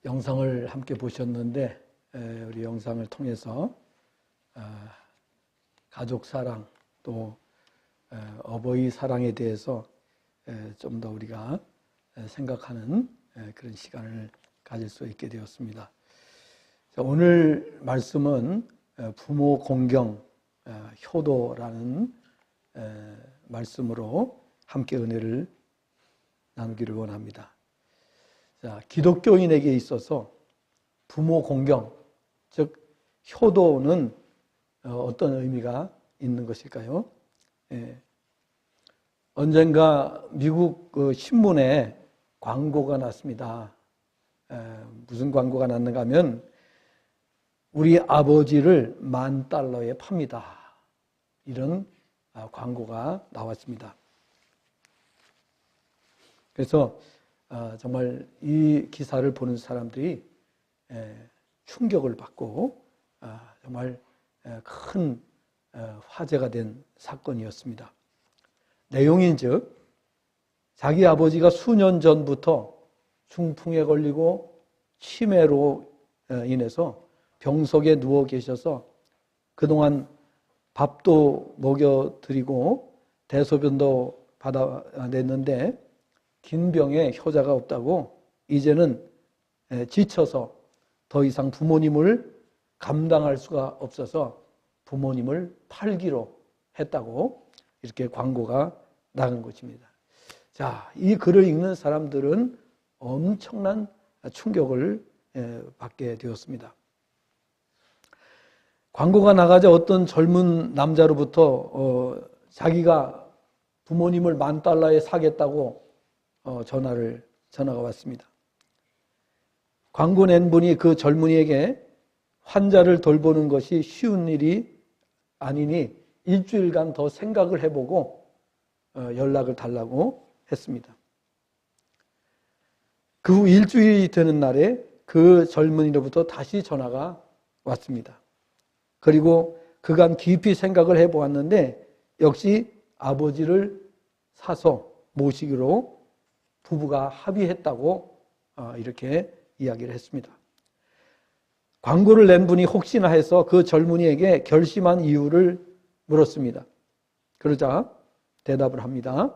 영상을 함께 보셨는데 우리 영상을 통해서 가족 사랑 또 어버이 사랑에 대해서 좀 더 우리가 생각하는 그런 시간을 가질 수 있게 되었습니다. 오늘 말씀은 부모 공경, 효도라는 말씀으로 함께 은혜를 나누기를 원합니다. 자, 기독교인에게 있어서 부모 공경, 즉 효도는 어떤 의미가 있는 것일까요? 언젠가 미국 신문에 광고가 났습니다. 무슨 광고가 났는가 하면 우리 아버지를 $10,000에 팝니다. 이런 광고가 나왔습니다. 그래서 정말 이 기사를 보는 사람들이 충격을 받고 정말 큰 화제가 된 사건이었습니다. 내용인즉 자기 아버지가 수년 전부터 중풍에 걸리고 치매로 인해서 병석에 누워 계셔서 그동안 밥도 먹여드리고 대소변도 받아냈는데 긴 병에 효자가 없다고 이제는 지쳐서 더 이상 부모님을 감당할 수가 없어서 부모님을 팔기로 했다고 이렇게 광고가 나간 것입니다. 자, 이 글을 읽는 사람들은 엄청난 충격을 받게 되었습니다. 광고가 나가자 어떤 젊은 남자로부터 자기가 부모님을 $10,000에 사겠다고 전화가 왔습니다. 광고 낸 분이 그 젊은이에게 환자를 돌보는 것이 쉬운 일이 아니니 일주일간 더 생각을 해보고 연락을 달라고 했습니다. 그 후 일주일이 되는 날에 그 젊은이로부터 다시 전화가 왔습니다. 그리고 그간 깊이 생각을 해보았는데 역시 아버지를 사서 모시기로 부부가 합의했다고 이렇게 이야기를 했습니다. 광고를 낸 분이 혹시나 해서 그 젊은이에게 결심한 이유를 물었습니다. 그러자 대답을 합니다.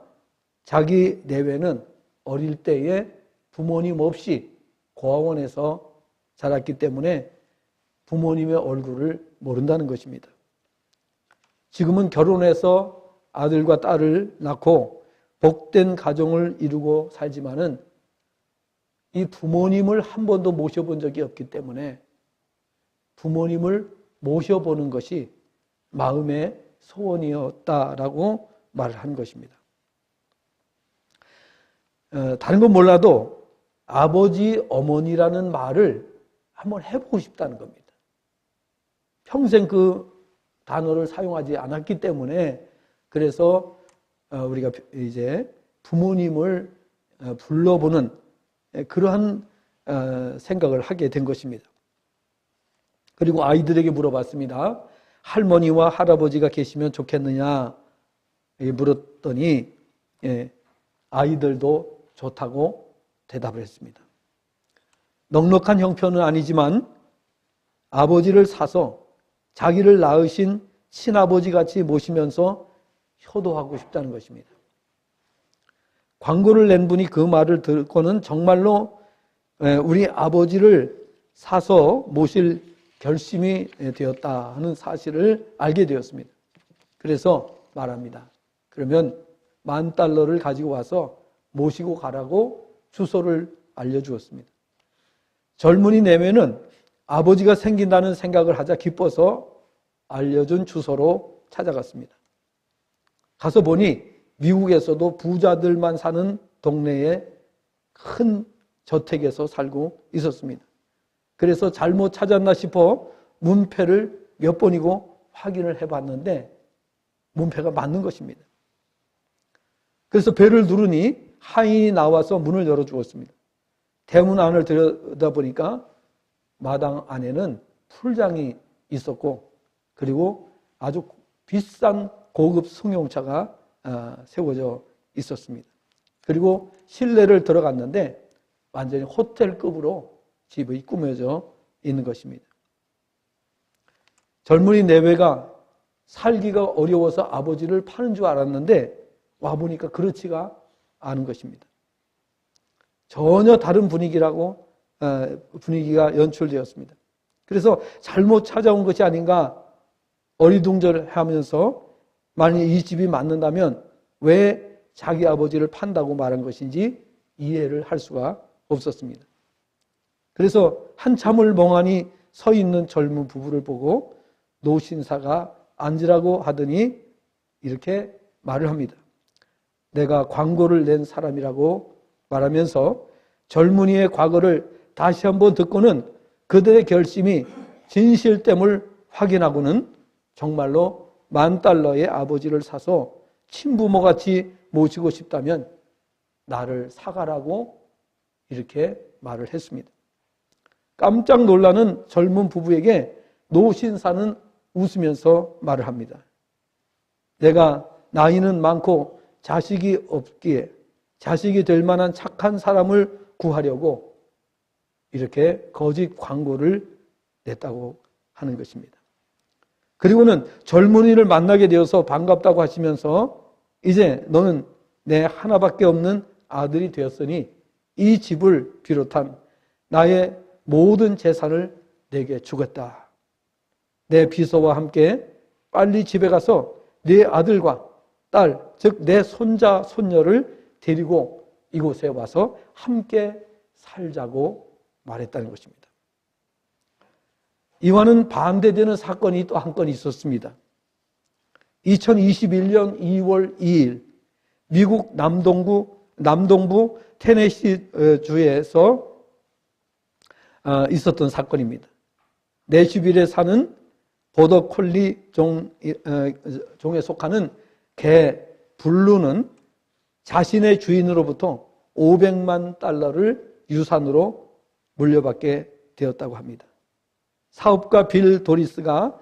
자기 내외는 어릴 때에 부모님 없이 고아원에서 자랐기 때문에 부모님의 얼굴을 모른다는 것입니다. 지금은 결혼해서 아들과 딸을 낳고 복된 가정을 이루고 살지만은 이 부모님을 한 번도 모셔본 적이 없기 때문에 부모님을 모셔보는 것이 마음의 소원이었다라고 말을 한 것입니다. 다른 건 몰라도 아버지, 어머니라는 말을 한번 해보고 싶다는 겁니다. 평생 그 단어를 사용하지 않았기 때문에 그래서 우리가 이제 부모님을 불러보는 그러한 생각을 하게 된 것입니다. 그리고 아이들에게 물어봤습니다. 할머니와 할아버지가 계시면 좋겠느냐 물었더니 아이들도 좋다고 대답을 했습니다. 넉넉한 형편은 아니지만 아버지를 사서 자기를 낳으신 친아버지 같이 모시면서 효도하고 싶다는 것입니다. 광고를 낸 분이 그 말을 듣고는 정말로 우리 아버지를 사서 모실 결심이 되었다 하는 사실을 알게 되었습니다. 그래서 말합니다. 그러면 $10,000를 가지고 와서 모시고 가라고 주소를 알려주었습니다. 젊은이 내외는 아버지가 생긴다는 생각을 하자 기뻐서 알려준 주소로 찾아갔습니다. 가서 보니 미국에서도 부자들만 사는 동네에 큰 저택에서 살고 있었습니다. 그래서 잘못 찾았나 싶어 문패를 몇 번이고 확인을 해봤는데 문패가 맞는 것입니다. 그래서 벨을 누르니 하인이 나와서 문을 열어주었습니다. 대문 안을 들여다보니까 마당 안에는 풀장이 있었고 그리고 아주 비싼 고급 승용차가 세워져 있었습니다. 그리고 실내를 들어갔는데 완전히 호텔급으로 집이 꾸며져 있는 것입니다. 젊은이 내외가 살기가 어려워서 아버지를 파는 줄 알았는데 와보니까 그렇지가 않은 것입니다. 전혀 다른 분위기가 연출되었습니다. 그래서 잘못 찾아온 것이 아닌가 어리둥절하면서 만약 이 집이 맞는다면 왜 자기 아버지를 판다고 말한 것인지 이해를 할 수가 없었습니다. 그래서 한참을 멍하니 서 있는 젊은 부부를 보고 노신사가 앉으라고 하더니 이렇게 말을 합니다. 내가 광고를 낸 사람이라고 말하면서 젊은이의 과거를 다시 한번 듣고는 그들의 결심이 진실됨을 확인하고는 정말로 $10,000의 아버지를 사서 친부모같이 모시고 싶다면 나를 사가라고 이렇게 말을 했습니다. 깜짝 놀라는 젊은 부부에게 노신사는 웃으면서 말을 합니다. 내가 나이는 많고 자식이 없기에 자식이 될 만한 착한 사람을 구하려고 이렇게 거짓 광고를 냈다고 하는 것입니다. 그리고는 젊은이를 만나게 되어서 반갑다고 하시면서 이제 너는 내 하나밖에 없는 아들이 되었으니 이 집을 비롯한 나의 모든 재산을 내게 주겠다. 내 비서와 함께 빨리 집에 가서 네 아들과 딸, 즉 내 손자, 손녀를 데리고 이곳에 와서 함께 살자고 말했다는 것입니다. 이와는 반대되는 사건이 또 한 건 있었습니다. 2021년 2월 2일 미국 남동부 테네시주에서 있었던 사건입니다. 내슈빌에 사는 보더콜리 종에 속하는 개 블루는 자신의 주인으로부터 $500만 유산으로 물려받게 되었다고 합니다. 사업가 빌 도리스가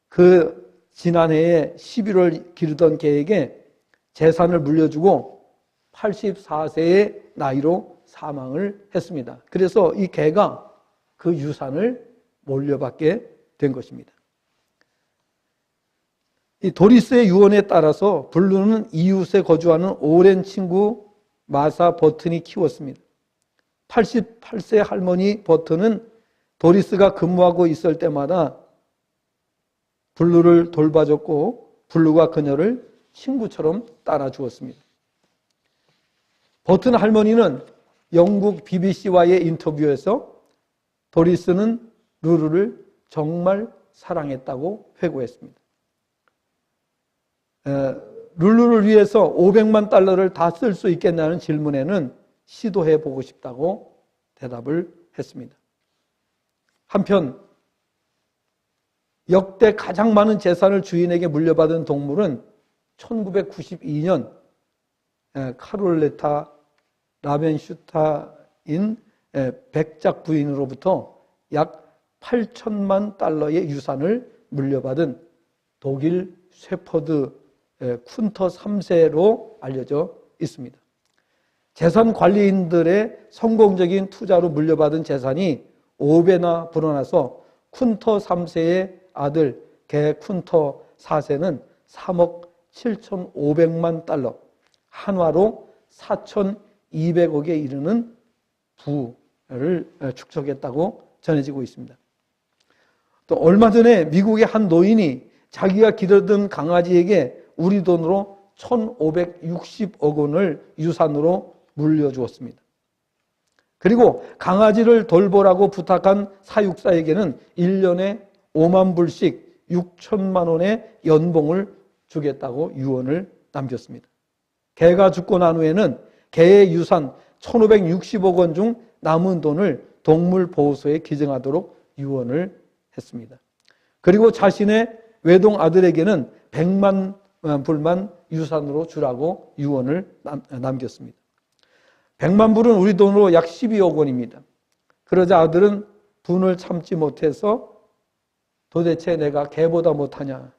그 지난해에 11월 기르던 개에게 재산을 물려주고 84세의 나이로 사망을 했습니다. 그래서 이 개가 그 유산을 물려받게 된 것입니다. 이 도리스의 유언에 따라서 블루는 이웃에 거주하는 오랜 친구 마사 버튼이 키웠습니다. 88세 할머니 버튼은 도리스가 근무하고 있을 때마다 블루를 돌봐줬고 블루가 그녀를 친구처럼 따라주었습니다. 버튼 할머니는 영국 BBC와의 인터뷰에서 도리스는 루루를 정말 사랑했다고 회고했습니다. 룰루를 위해서 $500만 다 쓸 수 있겠냐는 질문에는 시도해 보고 싶다고 대답을 했습니다. 한편 역대 가장 많은 재산을 주인에게 물려받은 동물은 1992년 카롤레타 라벤슈타인 백작 부인으로부터 약 $8,000만 유산을 물려받은 독일 셰퍼드 쿤터 3세로 알려져 있습니다. 재산 관리인들의 성공적인 투자로 물려받은 재산이 5배나 불어나서 쿤터 3세의 아들 개 쿤터 4세는 $3억 7,500만 한화로 4,200억에 이르는 부를 축적했다고 전해지고 있습니다. 또 얼마 전에 미국의 한 노인이 자기가 기르던 강아지에게 우리 돈으로 1,560억 원을 유산으로 물려주었습니다. 그리고 강아지를 돌보라고 부탁한 사육사에게는 1년에 5만 불씩 6천만 원의 연봉을 주겠다고 유언을 남겼습니다. 개가 죽고 난 후에는 개의 유산 1,560억 원 중 남은 돈을 동물보호소에 기증하도록 유언을 했습니다. 그리고 자신의 외동 아들에게는 100만 불만 유산으로 주라고 유언을 남겼습니다. 100만 불은 우리 돈으로 약 12억 원입니다. 그러자 아들은 분을 참지 못해서 도대체 내가 개보다 못하냐.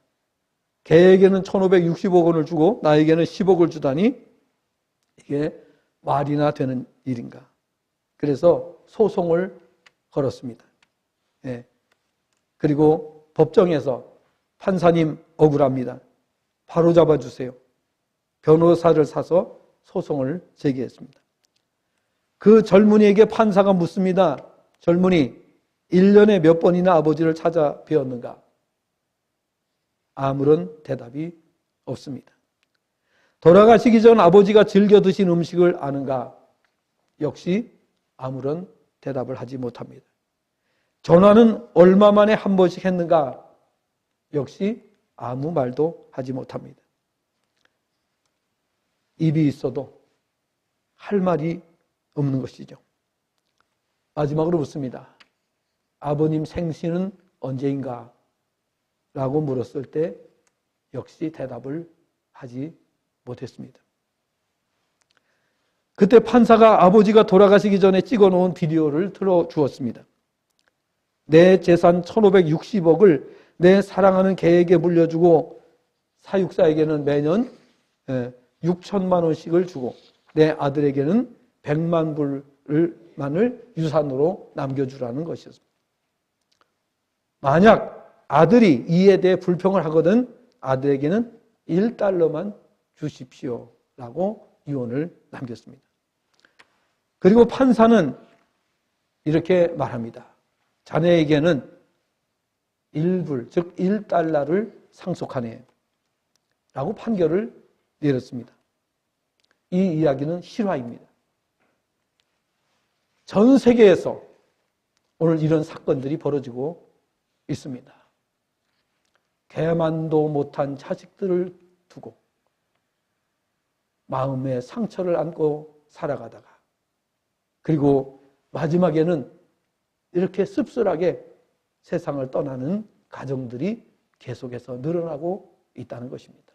개에게는 1,560억 원을 주고 나에게는 10억을 주다니 이게 말이나 되는 일인가. 그래서 소송을 걸었습니다. 예. 그리고 법정에서 판사님 억울합니다. 바로 잡아주세요. 변호사를 사서 소송을 제기했습니다. 그 젊은이에게 판사가 묻습니다. 젊은이, 1년에 몇 번이나 아버지를 찾아 뵈었는가? 아무런 대답이 없습니다. 돌아가시기 전 아버지가 즐겨 드신 음식을 아는가? 역시 아무런 대답을 하지 못합니다. 전화는 얼마 만에 한 번씩 했는가? 역시 아무 말도 하지 못합니다. 입이 있어도 할 말이 없는 것이죠. 마지막으로 묻습니다. 아버님 생신은 언제인가? 라고 물었을 때 역시 대답을 하지 못했습니다. 그때 판사가 아버지가 돌아가시기 전에 찍어놓은 비디오를 틀어주었습니다. 내 재산 1560억을 내 사랑하는 개에게 물려주고 사육사에게는 매년 6천만 원씩을 주고 내 아들에게는 100만 불만을 유산으로 남겨주라는 것이었습니다. 만약 아들이 이에 대해 불평을 하거든 아들에게는 1달러만 주십시오 라고 유언을 남겼습니다. 그리고 판사는 이렇게 말합니다. 자네에게는 1불, 즉 1달러를 상속하네 라고 판결을 내렸습니다. 이 이야기는 실화입니다. 전 세계에서 오늘 이런 사건들이 벌어지고 있습니다. 개만도 못한 자식들을 두고 마음의 상처를 안고 살아가다가 그리고 마지막에는 이렇게 씁쓸하게 세상을 떠나는 가정들이 계속해서 늘어나고 있다는 것입니다.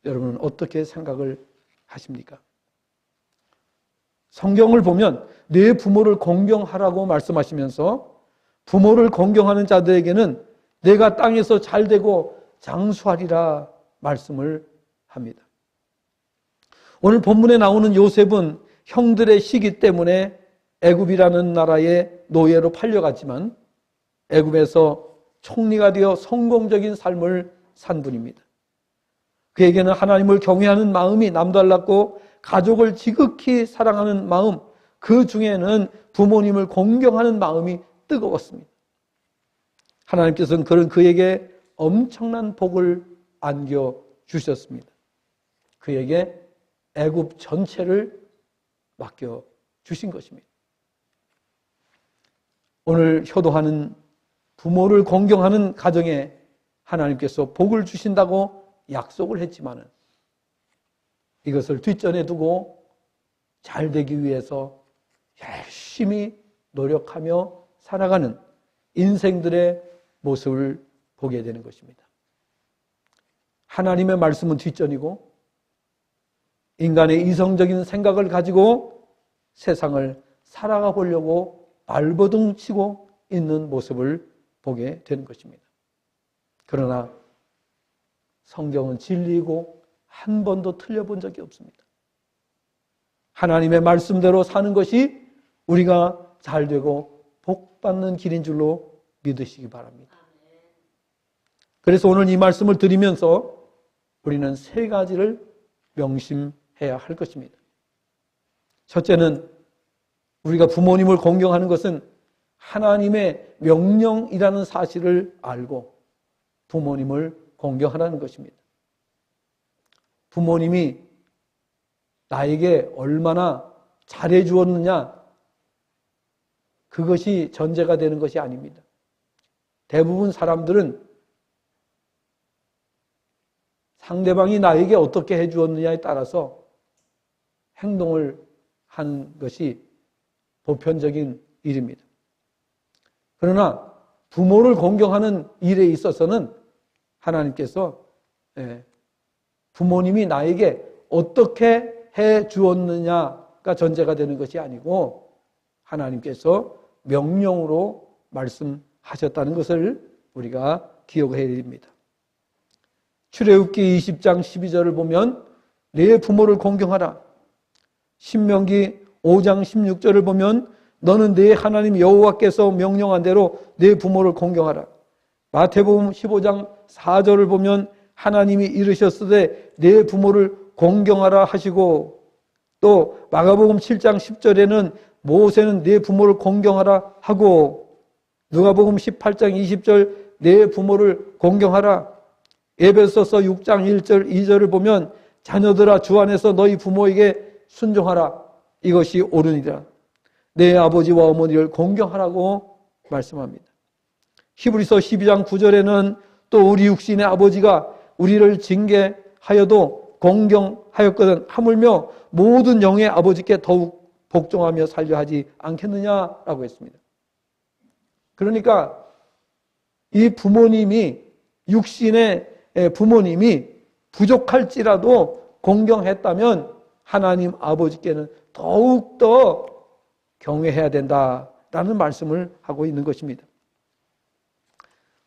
여러분은 어떻게 생각을 하십니까? 성경을 보면 내 부모를 공경하라고 말씀하시면서 부모를 공경하는 자들에게는 내가 땅에서 잘되고 장수하리라 말씀을 합니다. 오늘 본문에 나오는 요셉은 형들의 시기 때문에 애굽이라는 나라의 노예로 팔려갔지만 애굽에서 총리가 되어 성공적인 삶을 산 분입니다. 그에게는 하나님을 경외하는 마음이 남달랐고 가족을 지극히 사랑하는 마음, 그 중에는 부모님을 공경하는 마음이 뜨거웠습니다. 하나님께서는 그에게 엄청난 복을 안겨주셨습니다. 그에게 애굽 전체를 맡겨주신 것입니다. 오늘 효도하는 부모를 공경하는 가정에 하나님께서 복을 주신다고 약속을 했지만은 이것을 뒷전에 두고 잘 되기 위해서 열심히 노력하며 살아가는 인생들의 모습을 보게 되는 것입니다. 하나님의 말씀은 뒷전이고 인간의 이성적인 생각을 가지고 세상을 살아가 보려고 발버둥 치고 있는 모습을 보게 되는 것입니다. 그러나 성경은 진리이고 한 번도 틀려본 적이 없습니다. 하나님의 말씀대로 사는 것이 우리가 잘되고 복받는 길인 줄로 믿으시기 바랍니다. 그래서 오늘 이 말씀을 드리면서 우리는 세 가지를 명심해야 할 것입니다. 첫째는 우리가 부모님을 공경하는 것은 하나님의 명령이라는 사실을 알고 부모님을 공경하라는 것입니다. 부모님이 나에게 얼마나 잘해 주었느냐, 그것이 전제가 되는 것이 아닙니다. 대부분 사람들은 상대방이 나에게 어떻게 해 주었느냐에 따라서 행동을 하는 것이 보편적인 일입니다. 그러나 부모를 공경하는 일에 있어서는 하나님께서 부모님이 나에게 어떻게 해 주었느냐가 전제가 되는 것이 아니고 하나님께서 명령으로 말씀하셨다는 것을 우리가 기억해야 됩니다. 출애굽기 20장 12절을 보면 내 부모를 공경하라. 신명기 5장 16절을 보면 너는 네 하나님 여호와께서 명령한 대로 네 부모를 공경하라. 마태복음 15장 4절을 보면 하나님이 이르셨으되 네 부모를 공경하라 하시고, 또 마가복음 7장 10절에는 모세는 네 부모를 공경하라 하고, 누가복음 18장 20절 네 부모를 공경하라. 에베소서 6장 1절 2절을 보면 자녀들아 주 안에서 너희 부모에게 순종하라. 이것이 옳으니라. 내 아버지와 어머니를 공경하라고 말씀합니다. 히브리서 12장 9절에는 또 우리 육신의 아버지가 우리를 징계하여도 공경하였거든 하물며 모든 영의 아버지께 더욱 복종하며 살려 하지 않겠느냐라고 했습니다. 그러니까 이 부모님이, 육신의 부모님이 부족할지라도 공경했다면 하나님 아버지께는 더욱더 경외해야 된다라는 말씀을 하고 있는 것입니다.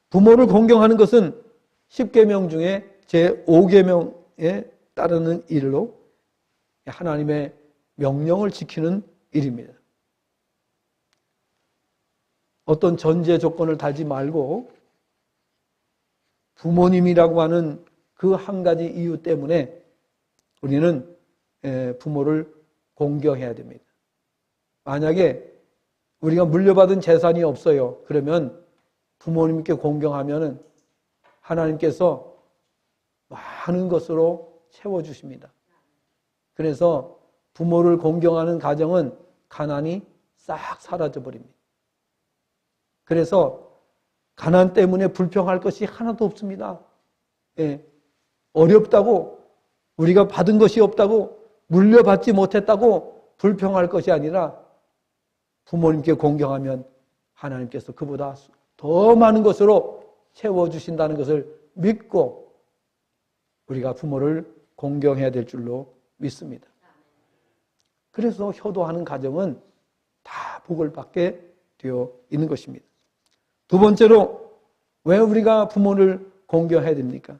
부모를 공경하는 것은 10계명 중에 제5계명에 따르는 일로 하나님의 명령을 지키는 일입니다. 어떤 전제 조건을 달지 말고 부모님이라고 하는 그 한 가지 이유 때문에 우리는 부모를 공경해야 됩니다. 만약에 우리가 물려받은 재산이 없어요. 그러면 부모님께 공경하면 하나님께서 많은 것으로 채워주십니다. 그래서 부모를 공경하는 가정은 가난이 싹 사라져버립니다. 그래서 가난 때문에 불평할 것이 하나도 없습니다. 어렵다고, 우리가 받은 것이 없다고, 물려받지 못했다고 불평할 것이 아니라 부모님께 공경하면 하나님께서 그보다 더 많은 것으로 채워주신다는 것을 믿고 우리가 부모를 공경해야 될 줄로 믿습니다. 그래서 효도하는 가정은 다 복을 받게 되어 있는 것입니다. 두 번째로 왜 우리가 부모를 공경해야 됩니까?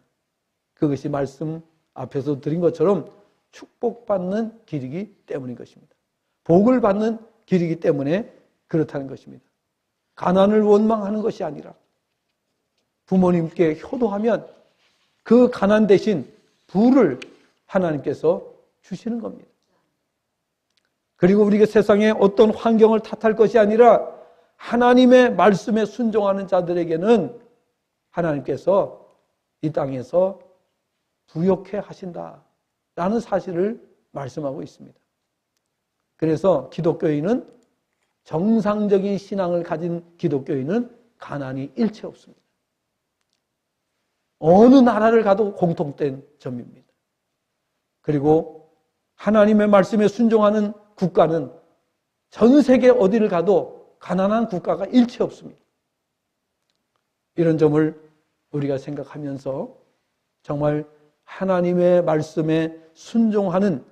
그것이 말씀 앞에서 드린 것처럼 축복받는 길이기 때문인 것입니다. 복을 받는 길이기 때문에 그렇다는 것입니다. 가난을 원망하는 것이 아니라 부모님께 효도하면 그 가난 대신 부를 하나님께서 주시는 겁니다. 그리고 우리가 세상에 어떤 환경을 탓할 것이 아니라 하나님의 말씀에 순종하는 자들에게는 하나님께서 이 땅에서 부욕해 하신다라는 사실을 말씀하고 있습니다. 그래서 기독교인은, 정상적인 신앙을 가진 기독교인은 가난이 일체 없습니다. 어느 나라를 가도 공통된 점입니다. 그리고 하나님의 말씀에 순종하는 국가는 전 세계 어디를 가도 가난한 국가가 일체 없습니다. 이런 점을 우리가 생각하면서 정말 하나님의 말씀에 순종하는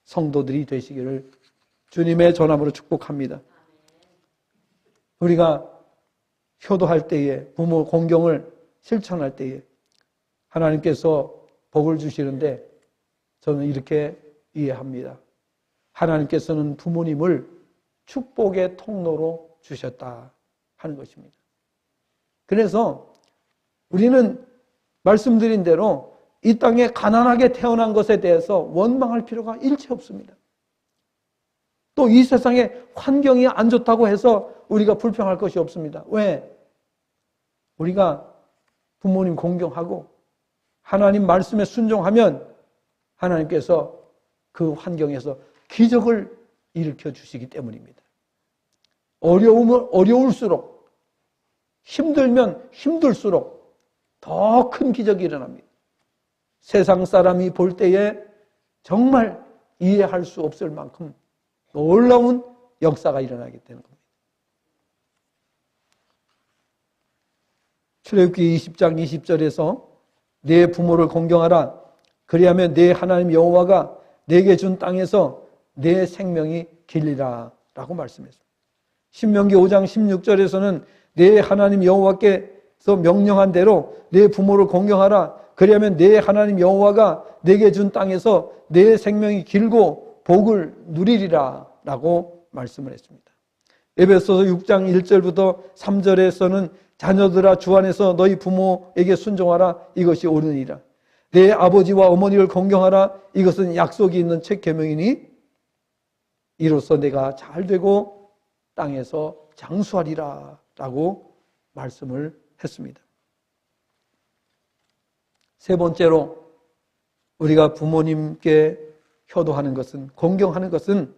성도들이 되시기를 주님의 전함으로 축복합니다. 우리가 효도할 때에, 부모 공경을 실천할 때에 하나님께서 복을 주시는데 저는 이렇게 이해합니다. 하나님께서는 부모님을 축복의 통로로 주셨다 하는 것입니다. 그래서 우리는 말씀드린 대로 이 땅에 가난하게 태어난 것에 대해서 원망할 필요가 일체 없습니다. 또 이 세상에 환경이 안 좋다고 해서 우리가 불평할 것이 없습니다. 왜? 우리가 부모님 공경하고 하나님 말씀에 순종하면 하나님께서 그 환경에서 기적을 일으켜 주시기 때문입니다. 어려우면 어려울수록, 힘들면 힘들수록 더 큰 기적이 일어납니다. 세상 사람이 볼 때에 정말 이해할 수 없을 만큼 놀라운 역사가 일어나게 되는 겁니다. 출애굽기 20장 20절에서 내 부모를 공경하라. 그리하면 내 하나님 여호와가 내게 준 땅에서 내 생명이 길리라 라고 말씀했습니다. 신명기 5장 16절에서는 내 하나님 여호와께서 명령한 대로 내 부모를 공경하라. 그리하면 내 하나님 여호와가 내게 준 땅에서 내 생명이 길고 복을 누리리라 라고 말씀을 했습니다. 에베소서 6장 1절부터 3절에서는 자녀들아 주 안에서 너희 부모에게 순종하라 이것이 옳으니라. 내 아버지와 어머니를 공경하라 이것은 약속이 있는 책 계명이니 이로써 내가 잘되고 땅에서 장수하리라 라고 말씀을 했습니다. 세 번째로 우리가 부모님께 효도하는 것은, 공경하는 것은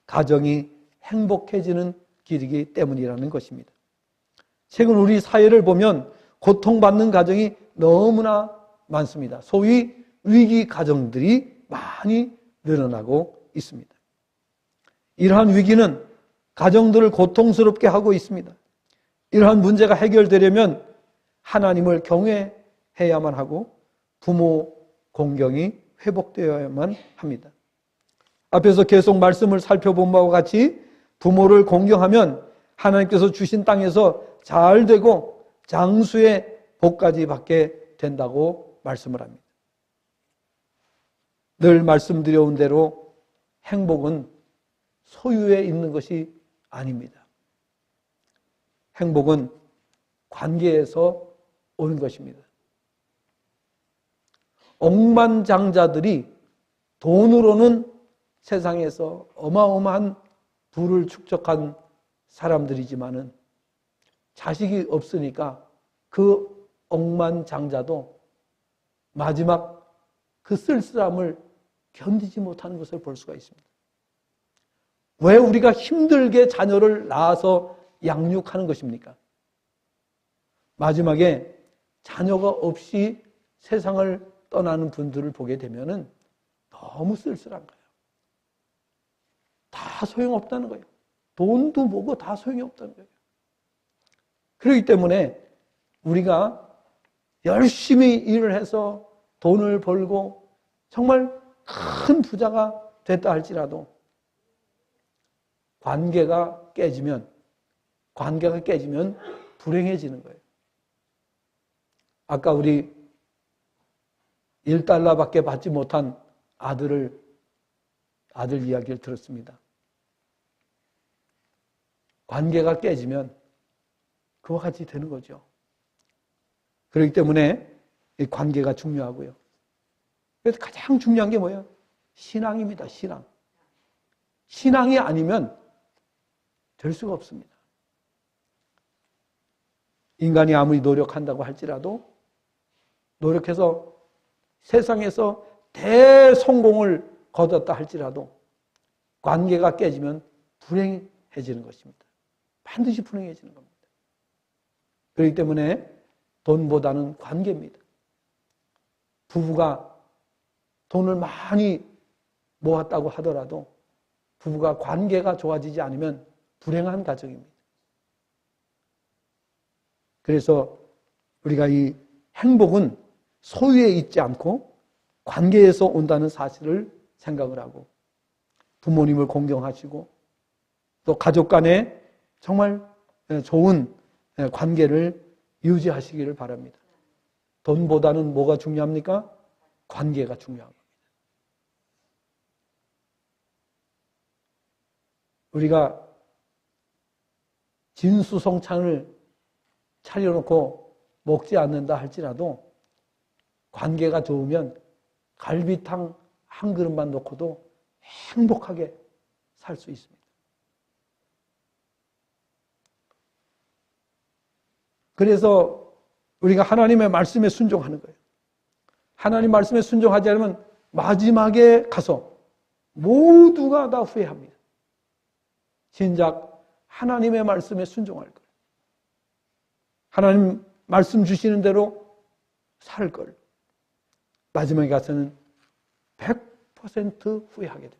가정이 행복해지는 길이기 때문이라는 것입니다. 최근 우리 사회를 보면 고통받는 가정이 너무나 많습니다. 소위 위기 가정들이 많이 늘어나고 있습니다. 이러한 위기는 가정들을 고통스럽게 하고 있습니다. 이러한 문제가 해결되려면 하나님을 경외해야만 하고 부모 공경이 회복되어야만 합니다. 앞에서 계속 말씀을 살펴본 바와 같이 부모를 공경하면 하나님께서 주신 땅에서 잘되고 장수의 복까지 받게 된다고 말씀을 합니다. 늘 말씀드려온 대로 행복은 소유에 있는 것이 아닙니다. 행복은 관계에서 오는 것입니다. 억만장자들이 돈으로는 세상에서 어마어마한 부를 축적한 사람들이지만은 자식이 없으니까 그 억만장자도 마지막 그 쓸쓸함을 견디지 못하는 것을 볼 수가 있습니다. 왜 우리가 힘들게 자녀를 낳아서 양육하는 것입니까? 마지막에 자녀가 없이 세상을 떠나는 분들을 보게 되면은 너무 쓸쓸한 거예요. 다 소용없다는 거예요. 돈도 뭐고 다 소용이 없다는 거예요. 그렇기 때문에 우리가 열심히 일을 해서 돈을 벌고 정말 큰 부자가 됐다 할지라도 관계가 깨지면 불행해지는 거예요. 아까 우리 1달러밖에 받지 못한 아들 이야기를 들었습니다. 관계가 깨지면 그와 같이 되는 거죠. 그렇기 때문에 이 관계가 중요하고요. 그래서 가장 중요한 게 뭐예요? 신앙입니다. 신앙. 신앙이 아니면 될 수가 없습니다. 인간이 아무리 노력한다고 할지라도 노력해서 세상에서 대성공을 거뒀다 할지라도 관계가 깨지면 불행해지는 것입니다. 반드시 불행해지는 겁니다. 그렇기 때문에 돈보다는 관계입니다. 부부가 돈을 많이 모았다고 하더라도 부부가 관계가 좋아지지 않으면 불행한 가정입니다. 그래서 우리가 이 행복은 소유에 있지 않고 관계에서 온다는 사실을 생각을 하고 부모님을 공경하시고 또 가족 간에 정말 좋은 관계를 유지하시기를 바랍니다. 돈보다는 뭐가 중요합니까? 관계가 중요한 겁니다. 우리가 진수성찬을 차려놓고 먹지 않는다 할지라도 관계가 좋으면 갈비탕 한 그릇만 놓고도 행복하게 살 수 있습니다. 그래서 우리가 하나님의 말씀에 순종하는 거예요. 하나님 말씀에 순종하지 않으면 마지막에 가서 모두가 다 후회합니다. 진작 하나님의 말씀에 순종할 거예요. 하나님 말씀 주시는 대로 살 걸. 마지막에 가서는 100% 후회하게 됩니다.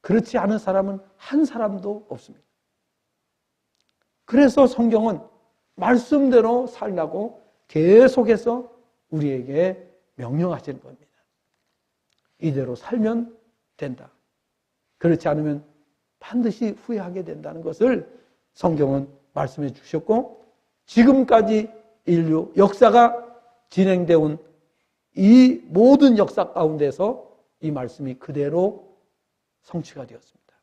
그렇지 않은 사람은 한 사람도 없습니다. 그래서 성경은 말씀대로 살라고 계속해서 우리에게 명령하시는 겁니다. 이대로 살면 된다. 그렇지 않으면 반드시 후회하게 된다는 것을 성경은 말씀해 주셨고 지금까지 인류 역사가 진행되어 온 이 모든 역사 가운데서 이 말씀이 그대로 성취가 되었습니다.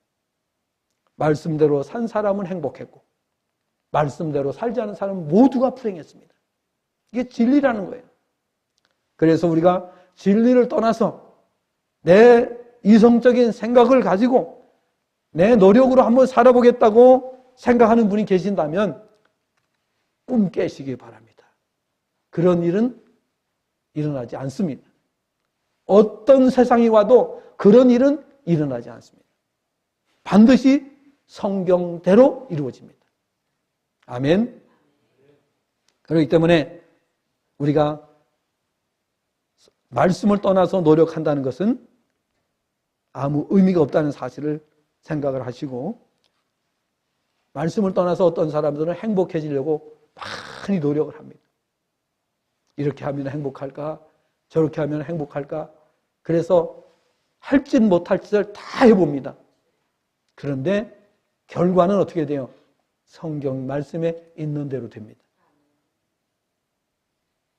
말씀대로 산 사람은 행복했고 말씀대로 살지 않은 사람은 모두가 불행했습니다. 이게 진리라는 거예요. 그래서 우리가 진리를 떠나서 내 이성적인 생각을 가지고 내 노력으로 한번 살아보겠다고 생각하는 분이 계신다면 꿈 깨시기 바랍니다. 그런 일은 일어나지 않습니다. 어떤 세상이 와도 그런 일은 일어나지 않습니다. 반드시 성경대로 이루어집니다. 아멘. 그렇기 때문에 우리가 말씀을 떠나서 노력한다는 것은 아무 의미가 없다는 사실을 생각을 하시고, 말씀을 떠나서 어떤 사람들은 행복해지려고 많이 노력을 합니다. 이렇게 하면 행복할까? 저렇게 하면 행복할까? 그래서 할 짓 못할 짓을 다 해봅니다. 그런데 결과는 어떻게 돼요? 성경 말씀에 있는 대로 됩니다.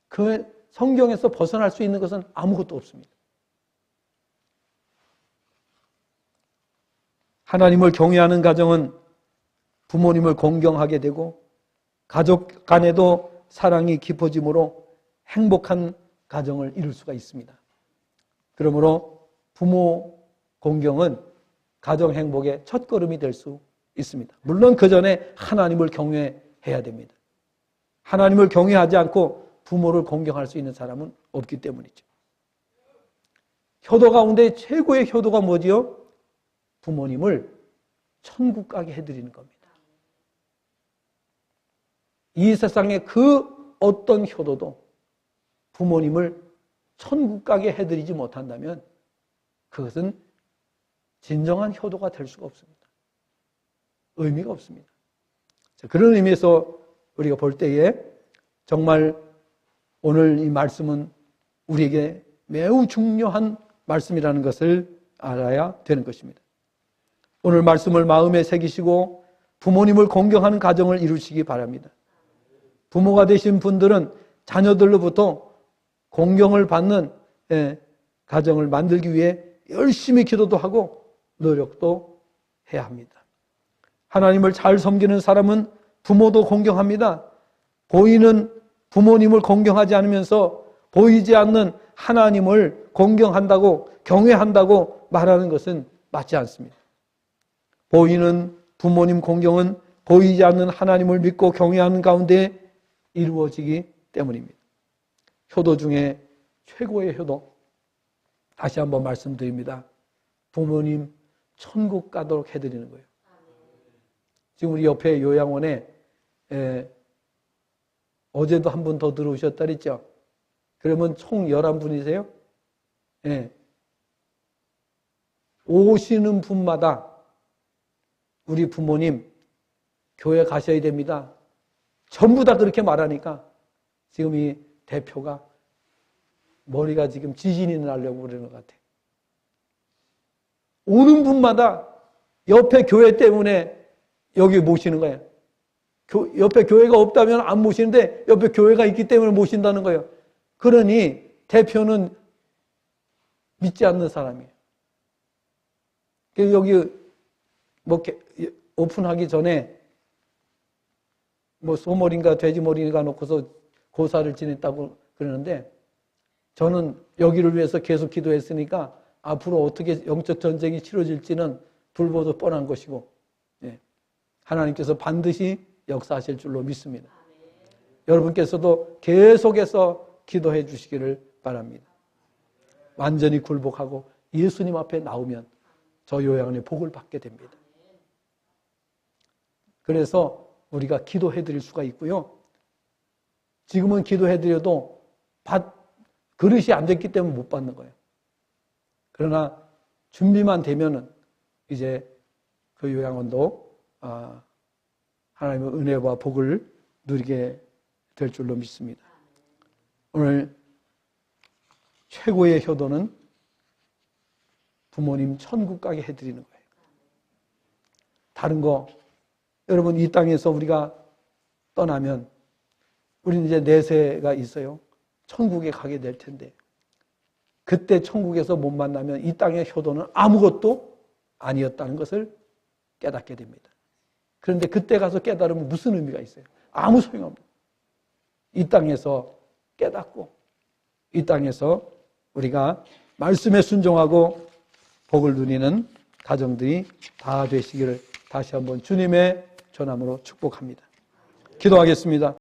그 성경에서 벗어날 수 있는 것은 아무것도 없습니다. 하나님을 경외하는 가정은 부모님을 공경하게 되고 가족 간에도 사랑이 깊어지므로 행복한 가정을 이룰 수가 있습니다. 그러므로 부모 공경은 가정 행복의 첫걸음이 될 수 있습니다. 물론 그 전에 하나님을 경외해야 됩니다. 하나님을 경외하지 않고 부모를 공경할 수 있는 사람은 없기 때문이죠. 효도 가운데 최고의 효도가 뭐지요? 부모님을 천국 가게 해드리는 겁니다. 이 세상의 그 어떤 효도도 부모님을 천국 가게 해드리지 못한다면 그것은 진정한 효도가 될 수가 없습니다. 의미가 없습니다. 그런 의미에서 우리가 볼 때에 정말 오늘 이 말씀은 우리에게 매우 중요한 말씀이라는 것을 알아야 되는 것입니다. 오늘 말씀을 마음에 새기시고 부모님을 공경하는 가정을 이루시기 바랍니다. 부모가 되신 분들은 자녀들로부터 공경을 받는 가정을 만들기 위해 열심히 기도도 하고 노력도 해야 합니다. 하나님을 잘 섬기는 사람은 부모도 공경합니다. 고인은 부모님을 공경하지 않으면서 보이지 않는 하나님을 공경한다고 경외한다고 말하는 것은 맞지 않습니다. 보이는 부모님 공경은 보이지 않는 하나님을 믿고 경외하는 가운데 이루어지기 때문입니다. 효도 중에 최고의 효도, 다시 한번 말씀드립니다. 부모님 천국 가도록 해드리는 거예요. 지금 우리 옆에 요양원에 어제도 한 분 더 들어오셨다 그랬죠? 그러면 총 11분이세요? 예. 오시는 분마다 우리 부모님 교회 가셔야 됩니다. 전부 다 그렇게 말하니까 지금 이 대표가 머리가 지금 지진이 나려고 그러는 것 같아요. 오는 분마다 옆에 교회 때문에 여기 모시는 거예요. 옆에 교회가 없다면 안 모시는데 옆에 교회가 있기 때문에 모신다는 거예요. 그러니 대표는 믿지 않는 사람이에요. 여기 뭐 오픈하기 전에 뭐 소머리인가 돼지머리인가 놓고서 고사를 지냈다고 그러는데, 저는 여기를 위해서 계속 기도했으니까 앞으로 어떻게 영적 전쟁이 치러질지는 불보듯 뻔한 것이고, 하나님께서 반드시 역사하실 줄로 믿습니다. 여러분께서도 계속해서 기도해 주시기를 바랍니다. 완전히 굴복하고 예수님 앞에 나오면 저 요양원의 복을 받게 됩니다. 그래서 우리가 기도해 드릴 수가 있고요. 지금은 기도해 드려도 그릇이 안 됐기 때문에 못 받는 거예요. 그러나 준비만 되면은 이제 그 요양원도 하나님의 은혜와 복을 누리게 될 줄로 믿습니다. 오늘 최고의 효도는 부모님 천국 가게 해드리는 거예요. 다른 거, 여러분 이 땅에서 우리가 떠나면 우리는 이제 내세가 있어요. 천국에 가게 될 텐데 그때 천국에서 못 만나면 이 땅의 효도는 아무것도 아니었다는 것을 깨닫게 됩니다. 그런데 그때 가서 깨달으면 무슨 의미가 있어요? 아무 소용없니다. 이 땅에서 깨닫고 이 땅에서 우리가 말씀에 순종하고 복을 누리는 가정들이 다 되시기를 다시 한번 주님의 전함으로 축복합니다. 기도하겠습니다.